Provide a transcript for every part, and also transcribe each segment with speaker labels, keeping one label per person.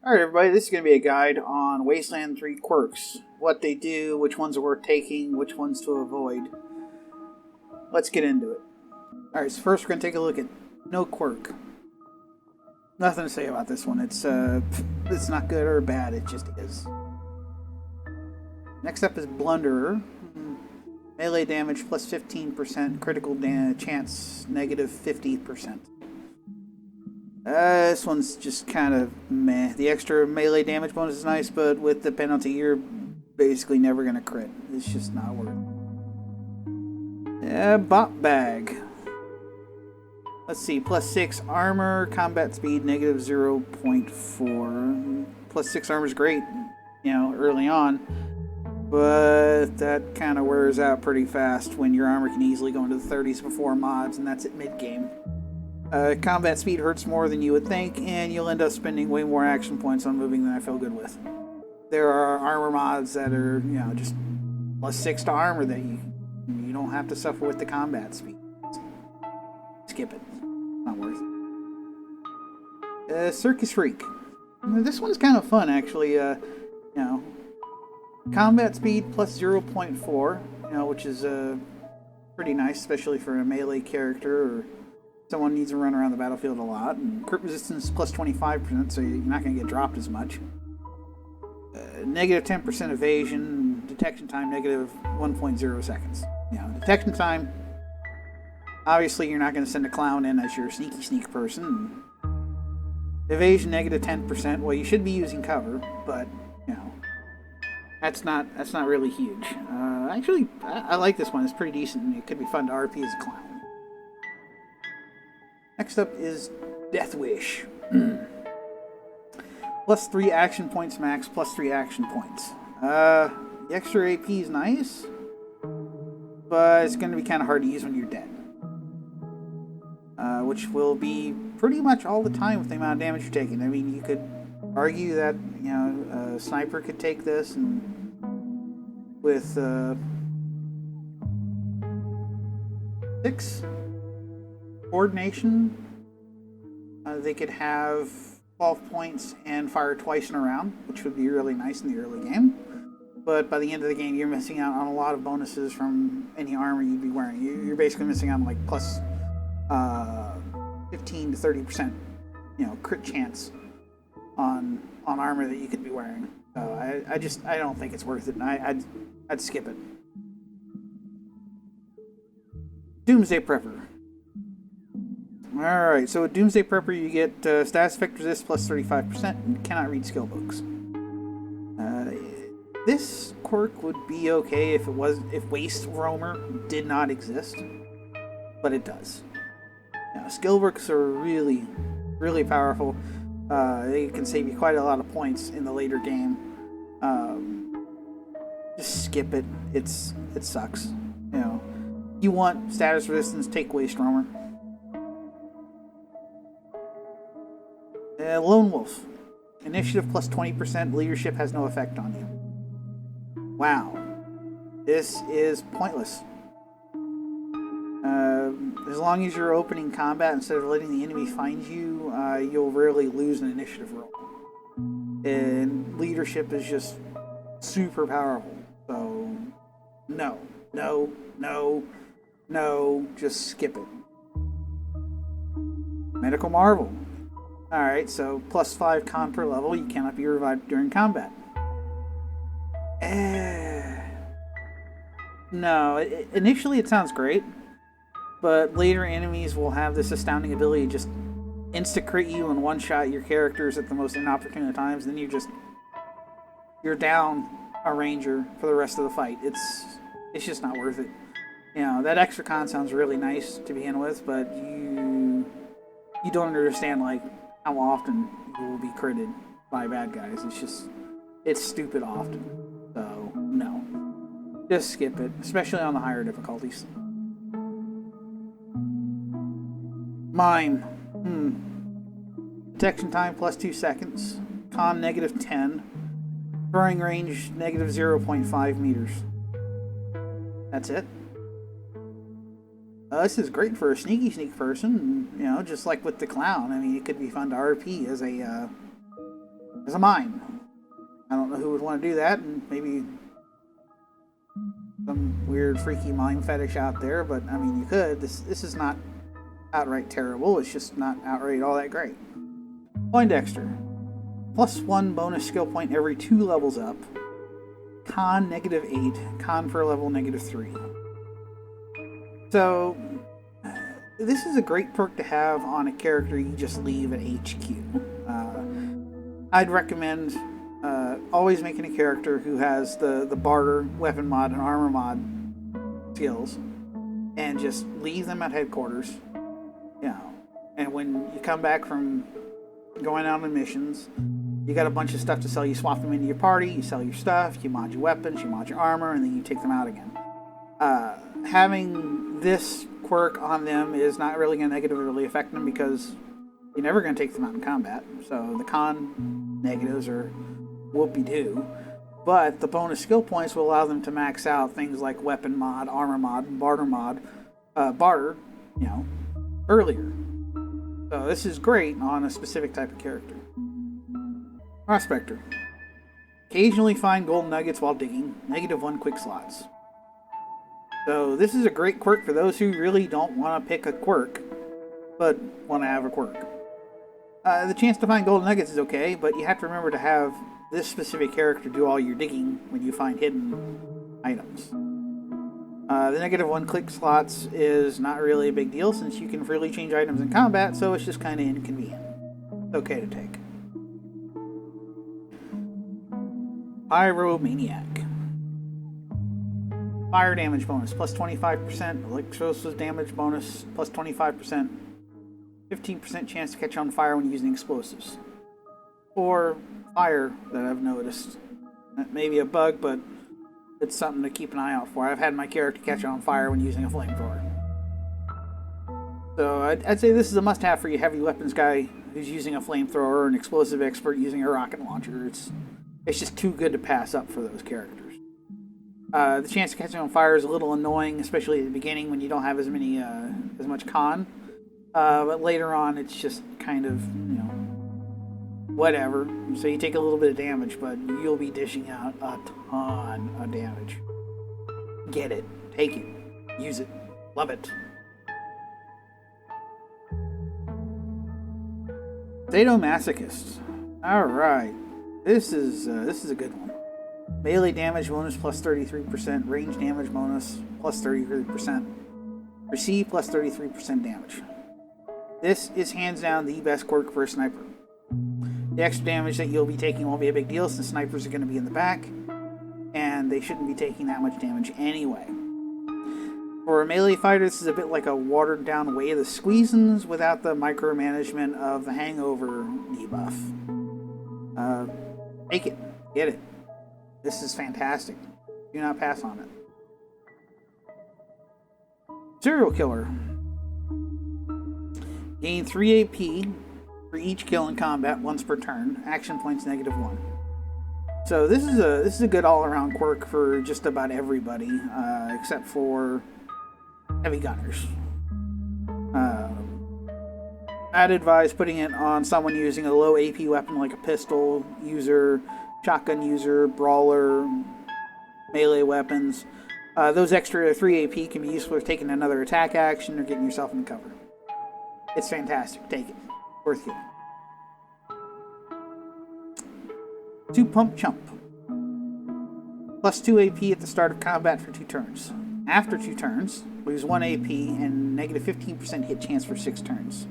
Speaker 1: Alright everybody, this is going to be a guide on Wasteland 3 quirks. What they do, which ones are worth taking, which ones to avoid. Let's get into it. Alright, so first we're going to take a look at no quirk. Nothing to say about this one. It's not good or bad, it just is. Next up is Blunderer. Melee damage plus 15%, critical chance negative 50%. This one's just kind of meh. The extra melee damage bonus is nice, but with the penalty, you're basically never going to crit. It's just not worth it. Bot Bag. Let's see, plus 6 armor, combat speed, negative 0.4. Plus 6 armor is great, early on. But that kind of wears out pretty fast when your armor can easily go into the 30s before mods, and that's at mid-game. Combat speed hurts more than you would think, and you'll end up spending way more action points on moving than I feel good with. There are armor mods that are, just plus 6 to armor that you don't have to suffer with the combat speed. Skip it. Not worth it. Circus Freak. This one's kind of fun, actually. Combat speed plus 0.4, which is pretty nice, especially for a melee character or someone needs to run around the battlefield a lot. And crit resistance plus 25%, so you're not going to get dropped as much. Negative 10% evasion, detection time negative 1.0 seconds. Detection time, obviously you're not going to send a clown in as your sneak person. Evasion negative 10%, well, you should be using cover, but, that's not really huge. Actually, I like this one. It's pretty decent, and it could be fun to RP as a clown. Next up is Death Wish. Plus 3 action points max, plus 3 action points. The extra AP is nice, but it's going to be kind of hard to use when you're dead. Which will be pretty much all the time with the amount of damage you're taking. I mean, you could argue that, a sniper could take this, and with 6 coordination, they could have 12 points and fire twice in a round, which would be really nice in the early game. But by the end of the game, you're missing out on a lot of bonuses from any armor you'd be wearing. You're basically missing out on like plus 15 to 30%, crit chance on armor that you could be wearing. So I don't think it's worth it, and I'd skip it. Doomsday Prepper. Alright, so with Doomsday Prepper you get status effect resist plus 35% and cannot read skill books. This quirk would be okay if Waste Roamer did not exist, but it does. Skill books are really, really powerful. They can save you quite a lot of points in the later game. Just skip it. It sucks. You want status resistance, take Waste Roamer. Lone Wolf. Initiative plus 20%. Leadership has no effect on you. Wow. This is pointless. As long as you're opening combat instead of letting the enemy find you, you'll rarely lose an initiative roll. And leadership is just super powerful. So, no, just skip it. Medical Marvel. Alright, so plus 5 con per level, you cannot be revived during combat. No, initially it sounds great, but later enemies will have this astounding ability to just insta-crit you and one-shot your characters at the most inopportune times, and then you're down a ranger for the rest of the fight. It's just not worth it. That extra con sounds really nice to begin with, but you don't understand, like, how often you will be critted by bad guys. It's stupid often. So, no. Just skip it, especially on the higher difficulties. Mime. Detection time plus 2 seconds. Con negative 10. Throwing range negative 0.5 meters. That's it. This is great for a sneaky person, just like with the clown. I mean, it could be fun to RP as as a mine. I don't know who would want to do that, and maybe some weird freaky mine fetish out there, but I mean, you could. This is not outright terrible, it's just not outright all that great. Poindexter. +1 bonus skill point every 2 levels up. Con -8, con for level -3. So, this is a great perk to have on a character you just leave at HQ. I'd recommend always making a character who has the barter, weapon mod, and armor mod skills, and just leave them at headquarters. You know, and when you come back from going out on missions, you got a bunch of stuff to sell. You swap them into your party, you sell your stuff, you mod your weapons, you mod your armor, and then you take them out again. Having this quirk on them is not really going to negatively affect them because you're never going to take them out in combat. So the con negatives are whoopie-doo. But the bonus skill points will allow them to max out things like weapon mod, armor mod, barter, you know, earlier. So this is great on a specific type of character. Prospector. Occasionally find gold nuggets while digging. -1 quick slots. So this is a great quirk for those who really don't want to pick a quirk, but want to have a quirk. The chance to find gold nuggets is okay, but you have to remember to have this specific character do all your digging when you find hidden items. The -1 click slots is not really a big deal since you can freely change items in combat, so it's just kind of inconvenient. It's okay to take. Pyromaniac. Fire damage bonus, +25%. Electrosis damage bonus, +25%. 15% chance to catch on fire when using explosives. Or fire that I've noticed. That may be a bug, but it's something to keep an eye out for. I've had my character catch on fire when using a flamethrower. So I'd say this is a must-have for your heavy weapons guy who's using a flamethrower or an explosive expert using a rocket launcher. It's just too good to pass up for those characters. The chance of catching on fire is a little annoying, especially at the beginning when you don't have as much con. But later on, it's just kind of, you know, whatever. So you take a little bit of damage, but you'll be dishing out a ton of damage. Get it. Take it. Use it. Love it. Sadomasochist. Alright. This is a good one. Melee damage bonus +33%. Range damage bonus +33%. Receive +33% damage. This is hands down the best quirk for a sniper. The extra damage that you'll be taking won't be a big deal since snipers are going to be in the back, and they shouldn't be taking that much damage anyway. For a melee fighter, this is a bit like a watered down Way of the Squeezins without the micromanagement of the Hangover debuff. Take it. Get it. This is fantastic. Do not pass on it. Serial Killer. Gain 3 AP for each kill in combat once per turn. Action points -1. So this is a good all-around quirk for just about everybody, except for heavy gunners. I'd advise putting it on someone using a low AP weapon like a pistol user, shotgun user, brawler, melee weapons. Those extra 3 AP can be useful for taking another attack action or getting yourself in cover. It's fantastic. Take it. Worth getting. 2 Pump Chump. +2 AP at the start of combat for 2 turns. After 2 turns, lose 1 AP and -15% hit chance for 6 turns.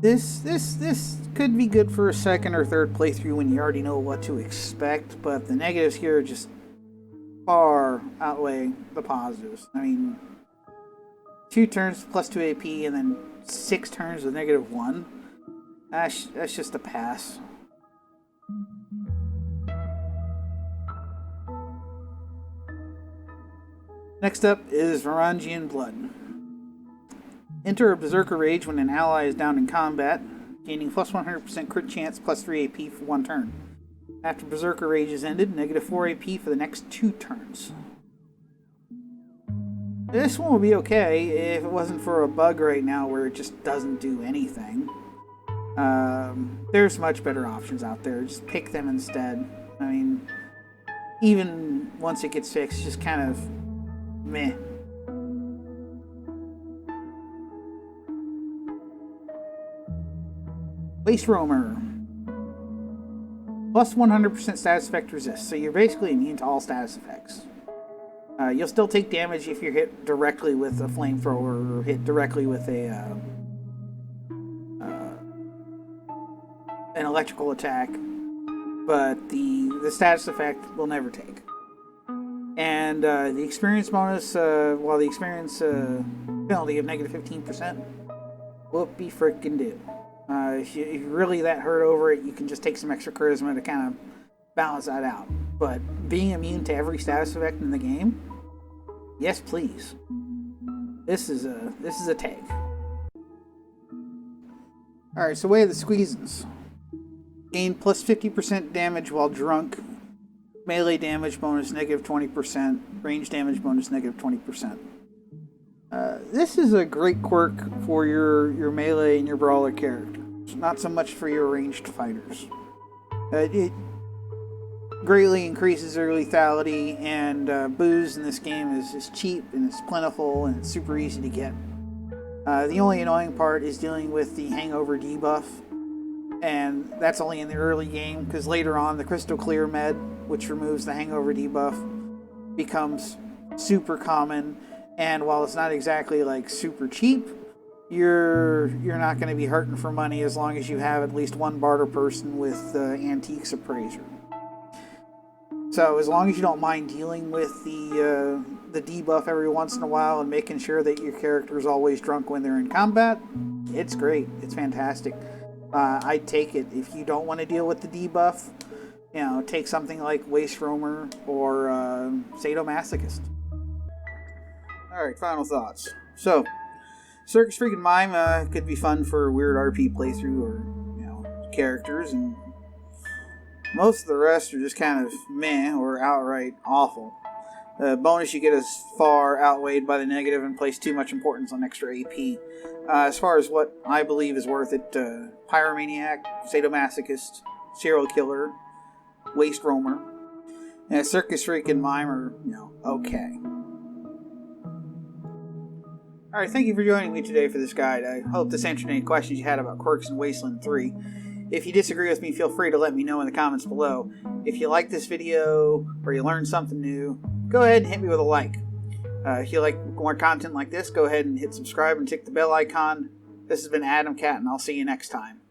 Speaker 1: This could be good for a second or third playthrough when you already know what to expect, but the negatives here just far outweigh the positives. I mean, 2 turns +2 AP and then 6 turns with -1. That's just a pass. Next up is Varangian Blood. Enter a Berserker Rage when an ally is down in combat, gaining +100% crit chance +3 AP for 1 turn. After Berserker Rage is ended, -4 AP for the next 2 turns. This one would be okay if it wasn't for a bug right now where it just doesn't do anything. There's much better options out there. Just pick them instead. I mean, even once it gets fixed, just kind of meh. Waste Roamer. Plus 100% status effect resist, so you're basically immune to all status effects. You'll still take damage if you're hit directly with a flamethrower or hit directly with an electrical attack, but the status effect will never take. And the experience bonus, well, the experience penalty of negative 15%, whoopie frickin' do. If you're really that hurt over it, you can just take some extra charisma to kind of balance that out. But being immune to every status effect in the game, yes, please. This is a take. All right, so way of the squeezins. Gain plus 50% damage while drunk. Melee damage bonus negative 20%. Range damage bonus negative 20%. This is a great quirk for your melee and your brawler characters. Not so much for your ranged fighters. It greatly increases their lethality, and booze in this game is cheap and it's plentiful and it's super easy to get. The only annoying part is dealing with the hangover debuff, and that's only in the early game, because later on the Crystal Clear med, which removes the hangover debuff, becomes super common. And while it's not exactly like super cheap, you're not going to be hurting for money as long as you have at least one barter person with Antiques Appraiser. So as long as you don't mind dealing with the debuff every once in a while and making sure that your character is always drunk when they're in combat, it's great. It's fantastic. I'd take it. If you don't want to deal with the debuff, take something like Waste Roamer or Sadomasochist. Alright, final thoughts. So, Circus Freak and Mime could be fun for a weird RP playthrough or, characters, and most of the rest are just kind of meh or outright awful. The bonus you get is far outweighed by the negative and place too much importance on extra AP. As far as what I believe is worth it, Pyromaniac, Sadomasochist, Serial Killer, Waste Roamer, and Circus Freak and Mime are, okay. Alright, thank you for joining me today for this guide. I hope this answered any questions you had about Quirks in Wasteland 3. If you disagree with me, feel free to let me know in the comments below. If you like this video, or you learned something new, go ahead and hit me with a like. If you like more content like this, go ahead and hit subscribe and tick the bell icon. This has been Adam Cat, and I'll see you next time.